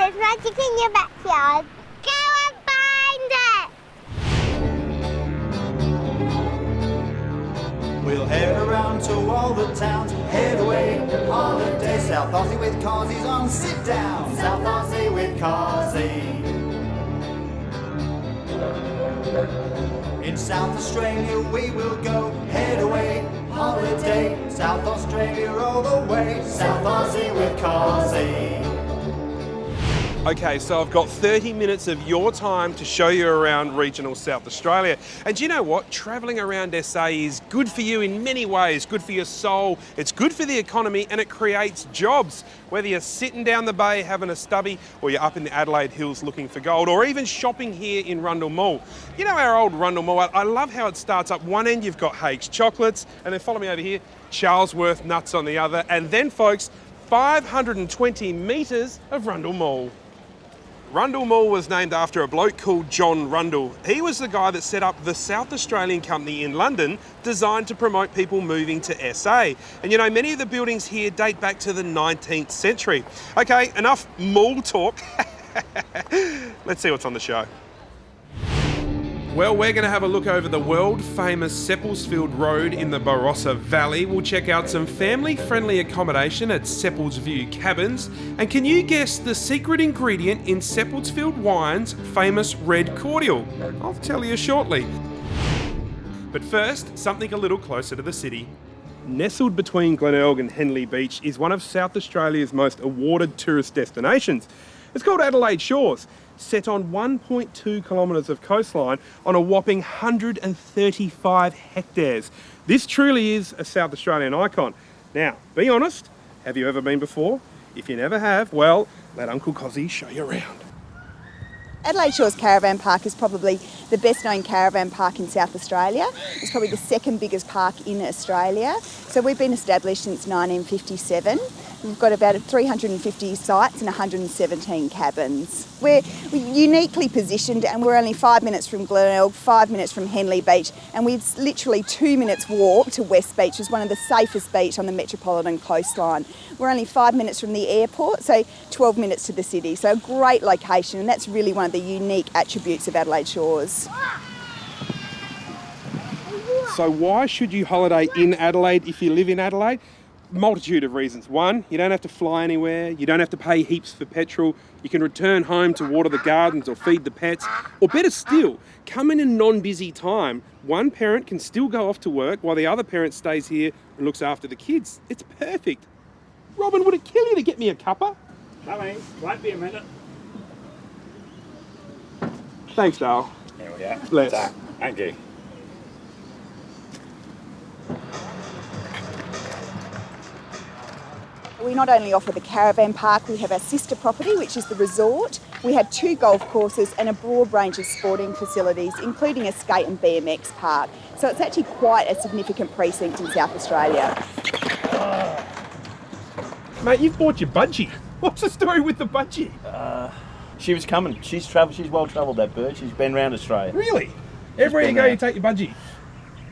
There's magic in your backyard. Go and find it! We'll head around to all the towns, head away, holiday. South Aussie with Cosi's on sit down. South Aussie with Cosi. In South Australia we will go, head away, holiday. South Australia all the way, South Aussie with Cosi. Okay, so I've got 30 minutes of your time to show you around regional South Australia. And you know what? Travelling around SA is good for you in many ways. Good for your soul, it's good for the economy, and it creates jobs. Whether you're sitting down the bay having a stubby, or you're up in the Adelaide Hills looking for gold, or even shopping here in Rundle Mall. You know our old Rundle Mall, I love how it starts up one end, you've got Hague's Chocolates, and then follow me over here, Charlesworth Nuts on the other, and then folks, 520 metres of Rundle Mall. Rundle Mall was named after a bloke called John Rundle. He was the guy that set up the South Australian company in London designed to promote people moving to SA. And you know, many of the buildings here date back to the 19th century. Okay, enough mall talk. Let's see what's on the show. Well, we're going to have a look over the world-famous Seppelsfield Road in the Barossa Valley. We'll check out some family-friendly accommodation at Seppels View Cabins. And can you guess the secret ingredient in Seppelsfield Wine's famous red cordial? I'll tell you shortly. But first, something a little closer to the city. Nestled between Glenelg and Henley Beach is one of South Australia's most awarded tourist destinations. It's called Adelaide Shores, set on 1.2 kilometres of coastline on a whopping 135 hectares. This truly is a South Australian icon. Now, be honest, have you ever been before? If you never have, well, let Uncle Cosi show you around. Adelaide Shores Caravan Park is probably the best known caravan park in South Australia. It's probably the second biggest park in Australia. So we've been established since 1957. We've got about 350 sites and 117 cabins. We're uniquely positioned, and we're only 5 minutes from Glenelg, 5 minutes from Henley Beach, and we're literally 2 minutes walk to West Beach, which is one of the safest beaches on the metropolitan coastline. We're only 5 minutes from the airport, so 12 minutes to the city. So a great location, and that's really one of the unique attributes of Adelaide Shores. So why should you holiday in Adelaide if you live in Adelaide? Multitude of reasons. One, you don't have to fly anywhere, you don't have to pay heaps for petrol, you can return home to water the gardens or feed the pets, or better still, come in a non-busy time. One parent can still go off to work while the other parent stays here and looks after the kids. It's perfect. Robin, would it kill you to get me a cuppa? Coming, won't be a minute. Thanks, Dale. Here we go. Let's. So, thank you. We not only offer the caravan park, we have our sister property, which is the resort. We have 2 golf courses and a broad range of sporting facilities, including a skate and BMX park. So it's actually quite a significant precinct in South Australia. Mate, you've bought your budgie. What's the story with the budgie? She was coming. She's well travelled, that bird. She's been round Australia. Really? Everywhere you go, you take your budgie?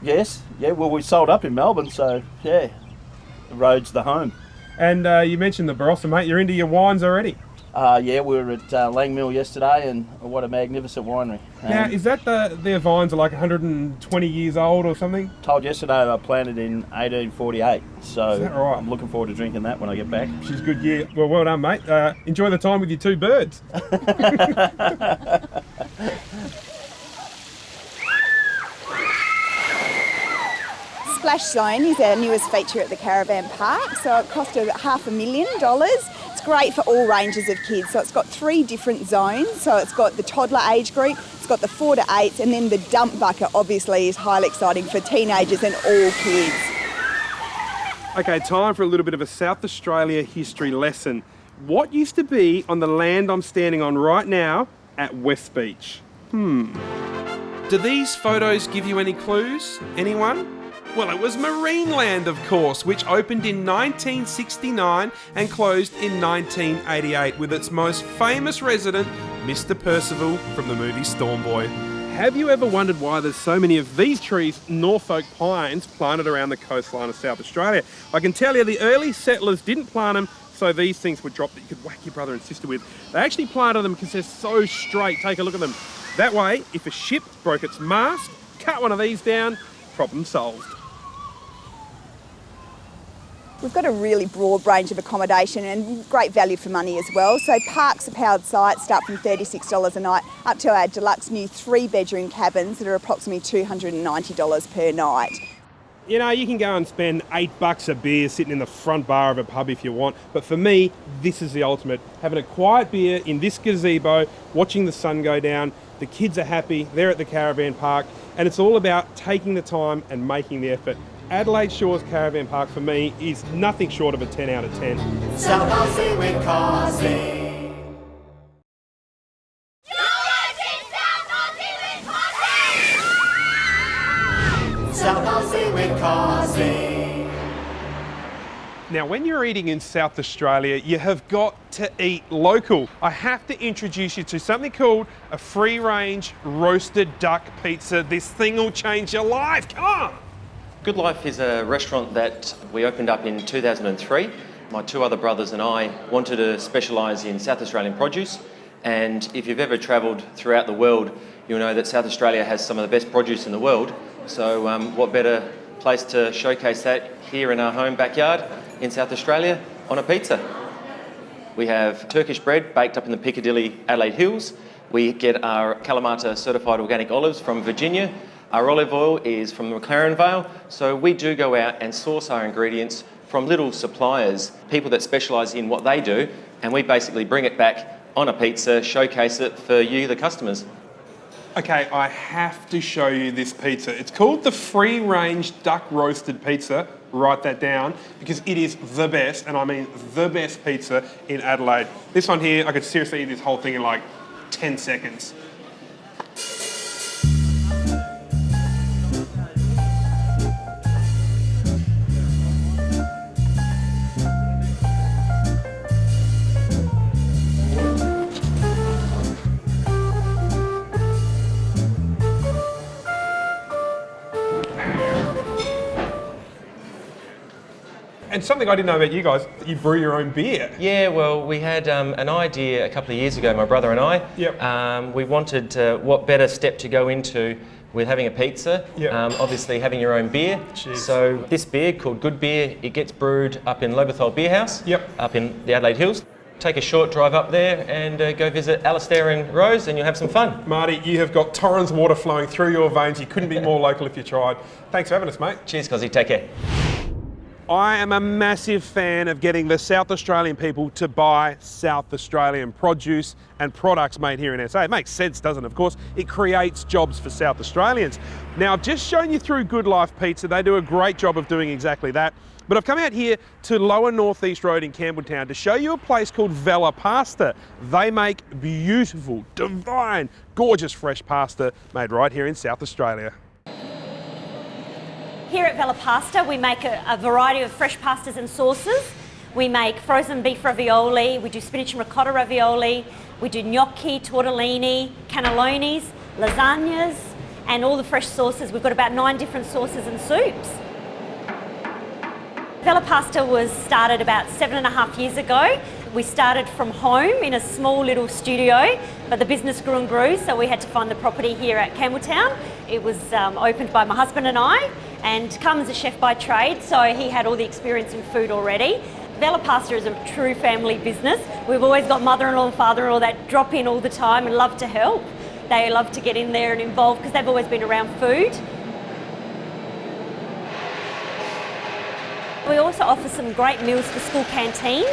Yes. Yeah, well, we sold up in Melbourne, so, yeah, the road's the home. And you mentioned the Barossa, mate. You're into your wines already? Yeah, we were at Lang Mill yesterday, and what a magnificent winery. Now, is that their vines are like 120 years old or something? Told yesterday I planted in 1848, so Is that right? I'm looking forward to drinking that when I get back. She's good year. Well done, mate. Enjoy the time with your 2 birds. Splash Zone is our newest feature at the caravan park, so it cost $500,000. It's great for all ranges of kids. So it's got 3 different zones. So it's got the toddler age group, it's got the 4 to 8s, and then the dump bucket obviously is highly exciting for teenagers and all kids. Okay, time for a little bit of a South Australia history lesson. What used to be on the land I'm standing on right now at West Beach? Do these photos give you any clues? Anyone? Well, it was Marineland, of course, which opened in 1969 and closed in 1988 with its most famous resident, Mr. Percival from the movie Stormboy. Have you ever wondered why there's so many of these trees, Norfolk pines, planted around the coastline of South Australia? I can tell you the early settlers didn't plant them so so these things would drop that you could whack your brother and sister with. They actually planted them because they're so straight. Take a look at them. That way, if a ship broke its mast, cut one of these down, problem solved. We've got a really broad range of accommodation and great value for money as well. So parks are powered sites start from $36 a night up to our deluxe new 3-bedroom cabins that are approximately $290 per night. You know, you can go and spend $8 a beer sitting in the front bar of a pub if you want, but for me, this is the ultimate. Having a quiet beer in this gazebo, watching the sun go down, the kids are happy, they're at the caravan park, and it's all about taking the time and making the effort. Adelaide Shores Caravan Park for me is nothing short of a 10 out of 10. South Aussie with Cosi. South Aussie with Cosi. Now, when you're eating in South Australia, you have got to eat local. I have to introduce you to something called a free-range roasted duck pizza. This thing will change your life. Come on! Good Life is a restaurant that we opened up in 2003. My 2 other brothers and I wanted to specialise in South Australian produce, and if you've ever travelled throughout the world, you'll know that South Australia has some of the best produce in the world. So what better place to showcase that here in our home backyard in South Australia on a pizza. We have Turkish bread baked up in the Piccadilly Adelaide Hills. We get our Kalamata certified organic olives from Virginia. Our olive oil is from the McLaren Vale, so we do go out and source our ingredients from little suppliers, people that specialise in what they do, and we basically bring it back on a pizza, showcase it for you, the customers. Okay, I have to show you this pizza. It's called the free-range duck roasted pizza. Write that down, because it is the best, and I mean the best pizza in Adelaide. This one here, I could seriously eat this whole thing in like 10 seconds. And something I didn't know about you guys, that you brew your own beer. Yeah, well, we had an idea a couple of years ago, my brother and I. Yep. We wanted what better step to go into with having a pizza, Yep. Obviously having your own beer. Jeez. So this beer, called Good Beer, it gets brewed up in Lobethal Beer House, Yep. up in the Adelaide Hills. Take a short drive up there and go visit Alistair and Rose, and you'll have some fun. Marty, you have got Torrens water flowing through your veins. You couldn't be more local if you tried. Thanks for having us, mate. Cheers, Cosi. Take care. I am a massive fan of getting the South Australian people to buy South Australian produce and products made here in SA. It makes sense, doesn't it? Of course, it creates jobs for South Australians. Now, I've just shown you through Good Life Pizza. They do a great job of doing exactly that. But I've come out here to Lower North East Road in Campbelltown to show you a place called Vella Pasta. They make beautiful, divine, gorgeous fresh pasta made right here in South Australia. Here at Vella Pasta, we make a variety of fresh pastas and sauces. We make frozen beef ravioli, we do spinach and ricotta ravioli, we do gnocchi, tortellini, cannellonis, lasagnas, and all the fresh sauces. We've got about 9 different sauces and soups. Vella Pasta was started about 7.5 years ago. We started from home in a small little studio, but the business grew and grew, so we had to find the property here at Campbelltown. It was opened by my husband and I, and Carmen's a chef by trade, so he had all the experience in food already. Vella Pasta is a true family business. We've always got mother-in-law and father-in-law that drop in all the time and love to help. They love to get in there and involved because they've always been around food. We also offer some great meals for school canteens.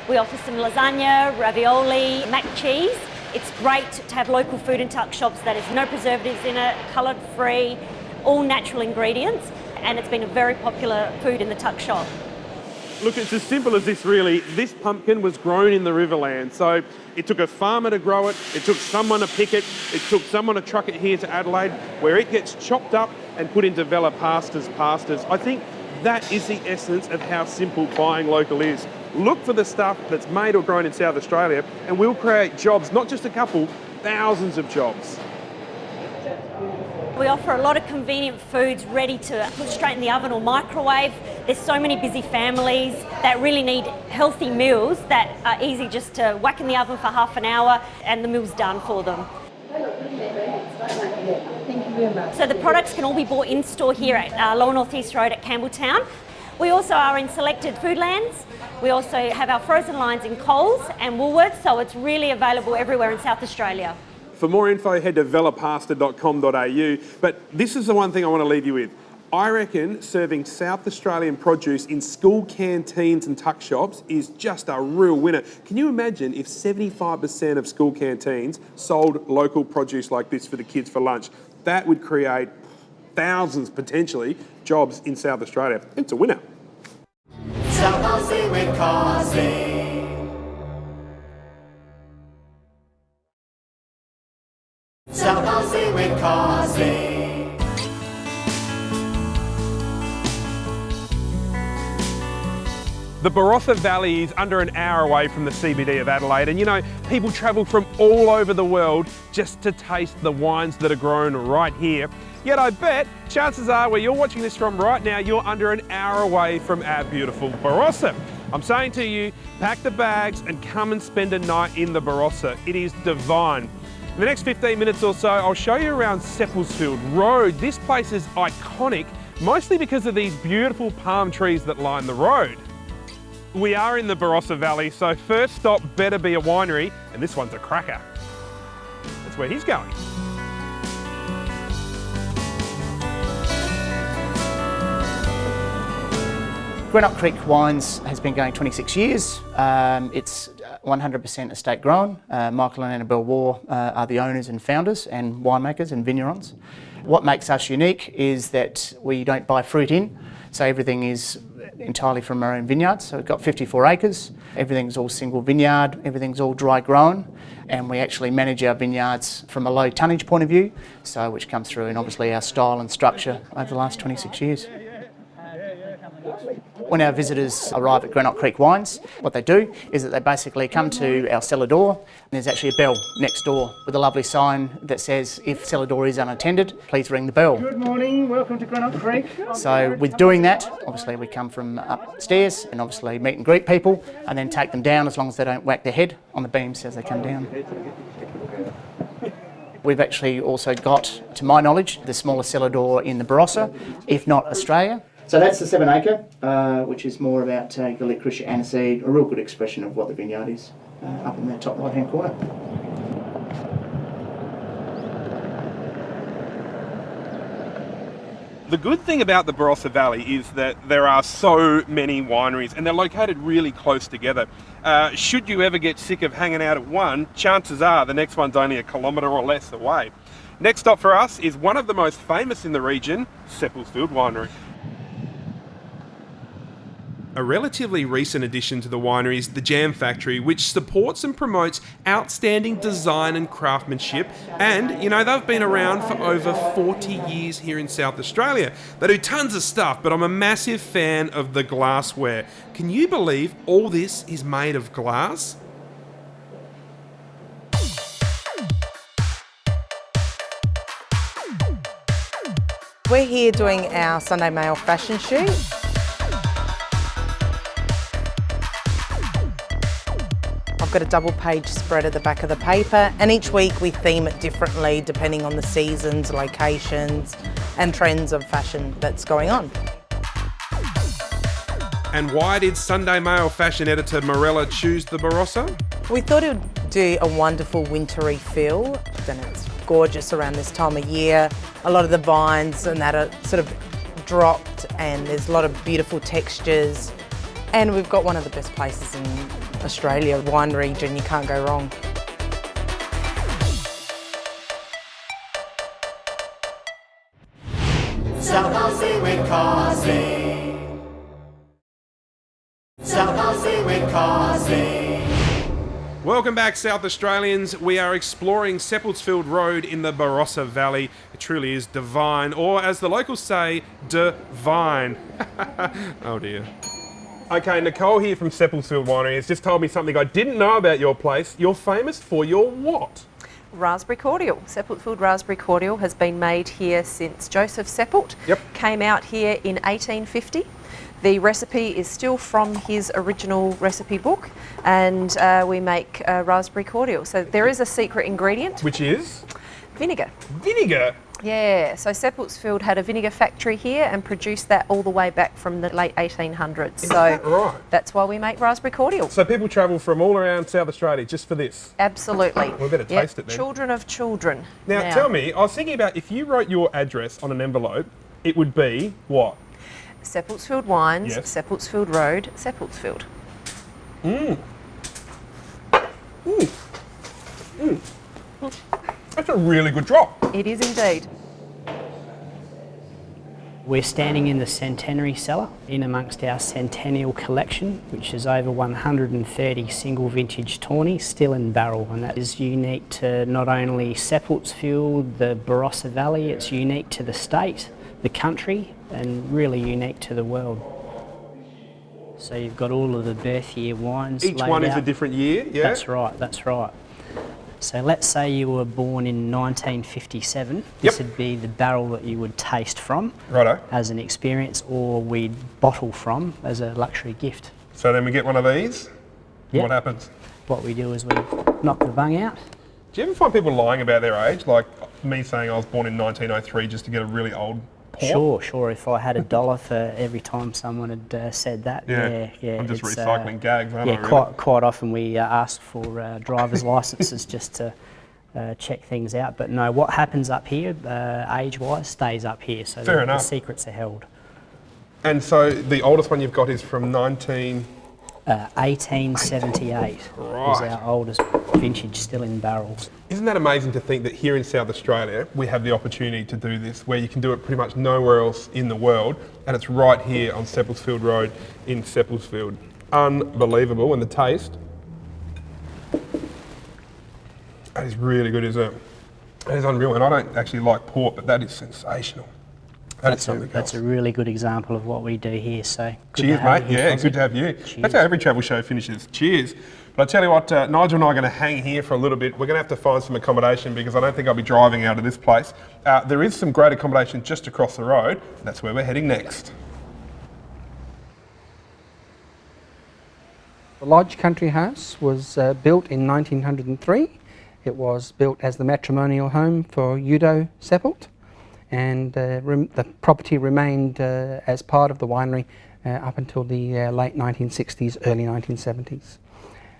We offer some lasagna, ravioli, mac and cheese. It's great to have local food and tuck shops that has no preservatives in it, coloured free, all natural ingredients, and it's been a very popular food in the tuck shop. Look, it's as simple as this really. This pumpkin was grown in the Riverland, so it took a farmer to grow it, it took someone to pick it, it took someone to truck it here to Adelaide, where it gets chopped up and put into Vella Pasta's pastas. I think that is the essence of how simple buying local is. Look for the stuff that's made or grown in South Australia, and we'll create jobs, not just a couple, thousands of jobs. We offer a lot of convenient foods ready to put straight in the oven or microwave. There's so many busy families that really need healthy meals that are easy just to whack in the oven for half an hour and the meal's done for them. So the products can all be bought in store here at Lower North East Road at Campbelltown. We also are in selected Foodlands. We also have our frozen lines in Coles and Woolworths, so it's really available everywhere in South Australia. For more info, head to velapasta.com.au. But this is the one thing I want to leave you with. I reckon serving South Australian produce in school canteens and tuck shops is just a real winner. Can you imagine if 75% of school canteens sold local produce like this for the kids for lunch? That would create thousands, potentially, jobs in South Australia. It's a winner. South Aussie with Cosi. South Aussie with Cosi. The Barossa Valley is under an hour away from the CBD of Adelaide, and you know, people travel from all over the world just to taste the wines that are grown right here. Yet I bet, chances are where you're watching this from right now, you're under an hour away from our beautiful Barossa. I'm saying to you, pack the bags and come and spend a night in the Barossa. It is divine. In the next 15 minutes or so, I'll show you around Seppeltsfield Road. This place is iconic, mostly because of these beautiful palm trees that line the road. We are in the Barossa Valley, so first stop better be a winery, and this one's a cracker. That's where he's going. Granite Creek Wines has been going 26 years. It's 100% estate grown. Michael and Annabelle Waugh are the owners and founders and winemakers and vignerons. What makes us unique is that we don't buy fruit in, so everything is entirely from our own vineyards. So we've got 54 acres, everything's all single vineyard, everything's all dry grown, and we actually manage our vineyards from a low tonnage point of view, so which comes through in obviously our style and structure over the last 26 years. When our visitors arrive at Granite Creek Wines, what they do is that they basically come to our cellar door, and there's actually a bell next door with a lovely sign that says, if cellar door is unattended, please ring the bell. Good morning, welcome to Granite Creek. So with doing that, obviously we come from upstairs and obviously meet and greet people and then take them down as long as they don't whack their head on the beams as they come down. We've actually also got, to my knowledge, the smallest cellar door in the Barossa, if not Australia. So that's the 7 acre, which is more about Gallic Cruciate aniseed, a real good expression of what the vineyard is, up in the top right hand corner. The good thing about the Barossa Valley is that there are so many wineries and they're located really close together. Should you ever get sick of hanging out at one, chances are the next one's only a kilometre or less away. Next stop for us is one of the most famous in the region, Seppeltsfield Winery. A relatively recent addition to the winery is the Jam Factory, which supports and promotes outstanding design and craftsmanship. And, you know, they've been around for over 40 years here in South Australia. They do tons of stuff, but I'm a massive fan of the glassware. Can you believe all this is made of glass? We're here doing our Sunday Mail fashion shoot. I've got a double page spread at the back of the paper, and each week we theme it differently depending on the seasons, locations and trends of fashion that's going on. And why did Sunday Mail fashion editor Morella choose the Barossa? We thought it would do a wonderful wintry feel, and it's gorgeous around this time of year. A lot of the vines and that are sort of dropped, and there's a lot of beautiful textures. And we've got one of the best places in Australia, wine region, you can't go wrong. South Aussie with Cosi. South Aussie with Cosi. Welcome back, South Australians. We are exploring Seppeltsfield Road in the Barossa Valley. It truly is divine, or as the locals say, divine. Oh dear. Okay, Nicole here from Seppeltsfield Winery has just told me something I didn't know about your place. You're famous for your what? raspberry cordial. Seppelt-filled raspberry cordial has been made here since Joseph Seppelt came out here in 1850. The recipe is still from his original recipe book, and we make raspberry cordial. So there is a secret ingredient. Which is? Vinegar. Vinegar? Yeah, so Seppeltsfield had a vinegar factory here and produced that all the way back from the late 1800s. Is that right? That's why we make raspberry cordial. So people travel from all around South Australia just for this? Absolutely. We better taste it then. Children of children. Now tell me, I was thinking about if you wrote your address on an envelope, it would be what? Seppeltsfield Wines, Yes. Seppeltsfield Road, Seppeltsfield. That's a really good drop. It is indeed. We're standing in the Centenary cellar in amongst our Centennial collection, which is over 130 single vintage tawny still in barrel, and that is unique to not only Seppeltsfield, the Barossa Valley, it's unique to the state, the country, and really unique to the world. So you've got all of the birth year wines Each laid one is out. a different year, yeah? That's right, that's right. So let's say you were born in 1957. This would be the barrel that you would taste from as an experience, or we'd bottle from as a luxury gift. So then we get one of these, and what happens? What we do is we knock the bung out. Do you ever find people lying about their age? Like me saying I was born in 1903 just to get a really old port? Sure. If I had $1 for every time someone had said that, yeah. I'm just it's, recycling gags, aren't I? Yeah, quite often we ask for driver's licences just to check things out. But no, what happens up here, age-wise, stays up here. So Fair the enough. secrets are held. And so the oldest one you've got is from 1878 is our oldest vintage still in barrels. Isn't that amazing to think that here in South Australia we have the opportunity to do this, where you can do it pretty much nowhere else in the world, and it's right here on Seppeltsfield Road in Seppeltsfield. Unbelievable, and the taste, that is really good, isn't it? That is unreal, and I don't actually like port, but that is sensational. That's a really good example of what we do here. So cheers, mate. Yeah, good to have you. Cheers. That's how every travel show finishes. Cheers. But I tell you what, Nigel and I are going to hang here for a little bit. We're going to have to find some accommodation because I don't think I'll be driving out of this place. There is some great accommodation just across the road. That's where we're heading next. The Lodge Country House was built in 1903. It was built as the matrimonial home for Udo Seppelt, and the property remained as part of the winery up until the late 1960s, early 1970s.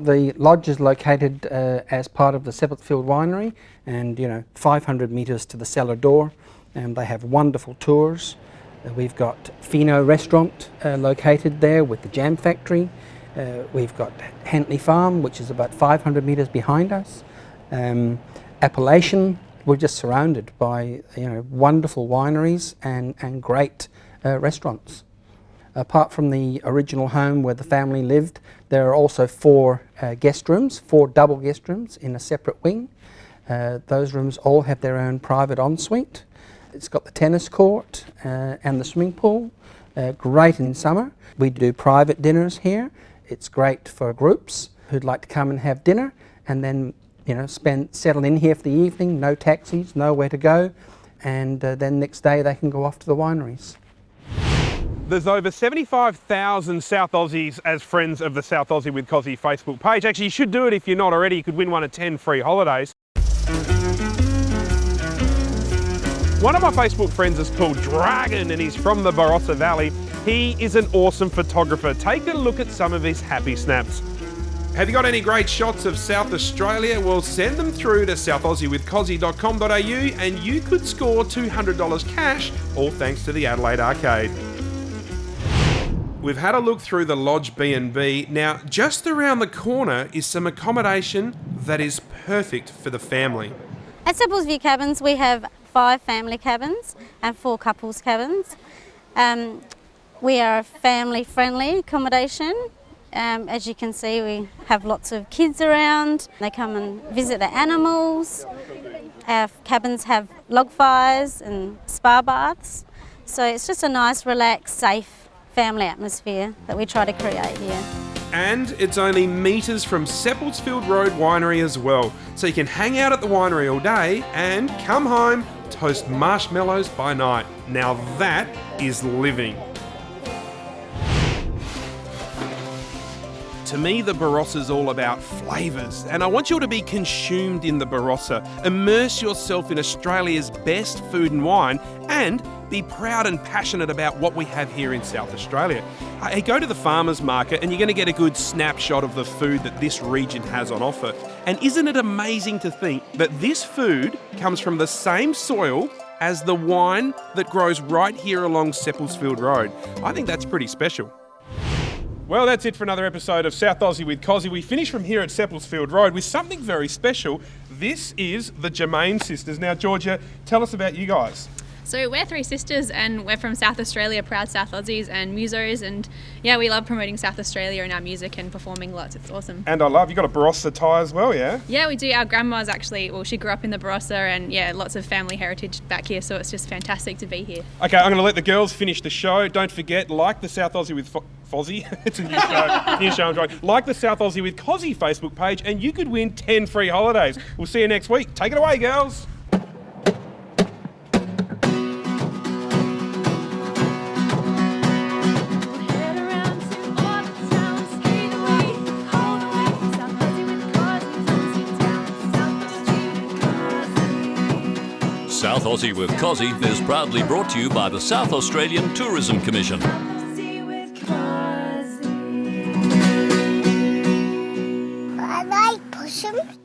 The lodge is located as part of the Seppeltsfield Winery, and 500 metres to the cellar door, and they have wonderful tours. We've got Fino Restaurant located there with the jam factory. We've got Hentley Farm, which is about 500 metres behind us. Appellation, we're just surrounded by wonderful wineries and great restaurants. Apart from the original home where the family lived, there are also 4 guest rooms, 4 double guest rooms in a separate wing. Those rooms all have their own private ensuite. It's got the tennis court and the swimming pool, great in summer. We do private dinners here. It's great for groups who'd like to come and have dinner and then settle in here for the evening, no taxis, nowhere to go, and then next day they can go off to the wineries. There's over 75,000 South Aussies as friends of the South Aussie with Cosi Facebook page. Actually, you should do it if you're not already. You could win one of 10 free holidays. One of my Facebook friends is called Dragon, and he's from the Barossa Valley. He is an awesome photographer. Take a look at some of his happy snaps. Have you got any great shots of South Australia? Well, send them through to southaussiewithcosi.com.au and you could score $200 cash, all thanks to the Adelaide Arcade. We've had a look through the Lodge B&B. Now, just around the corner is some accommodation that is perfect for the family. At Seppelts View Cabins, we have 5 family cabins and 4 couples cabins. We are a family-friendly accommodation. As you can see, we have lots of kids around. They come and visit the animals. Our cabins have log fires and spa baths. So it's just a nice, relaxed, safe family atmosphere that we try to create here. And it's only metres from Seppeltsfield Road Winery as well. So you can hang out at the winery all day and come home, toast marshmallows by night. Now that is living. To me, the Barossa's all about flavours, and I want you all to be consumed in the Barossa. Immerse yourself in Australia's best food and wine, and be proud and passionate about what we have here in South Australia. Hey, go to the farmers market and you're going to get a good snapshot of the food that this region has on offer. And isn't it amazing to think that this food comes from the same soil as the wine that grows right here along Seppeltsfield Road? I think that's pretty special. Well, that's it for another episode of South Aussie with Cosi. We finish from here at Seppeltsfield Road with something very special. This is the Germain sisters. Now, Georgia, tell us about you guys. So we're three sisters and we're from South Australia, proud South Aussies and musos, and yeah, we love promoting South Australia and our music and performing lots. It's awesome. And I love, you got a Barossa tie as well, yeah? Yeah, we do. Our grandma's actually, well, she grew up in the Barossa and yeah, lots of family heritage back here, so it's just fantastic to be here. Okay, I'm going to let the girls finish the show. Don't forget, like the South Aussie with Fozzie, it's a new show I'm trying. Like the South Aussie with Cosi Facebook page and you could win 10 free holidays. We'll see you next week. Take it away, girls. South Aussie with Cosi is proudly brought to you by the South Australian Tourism Commission. I like possums.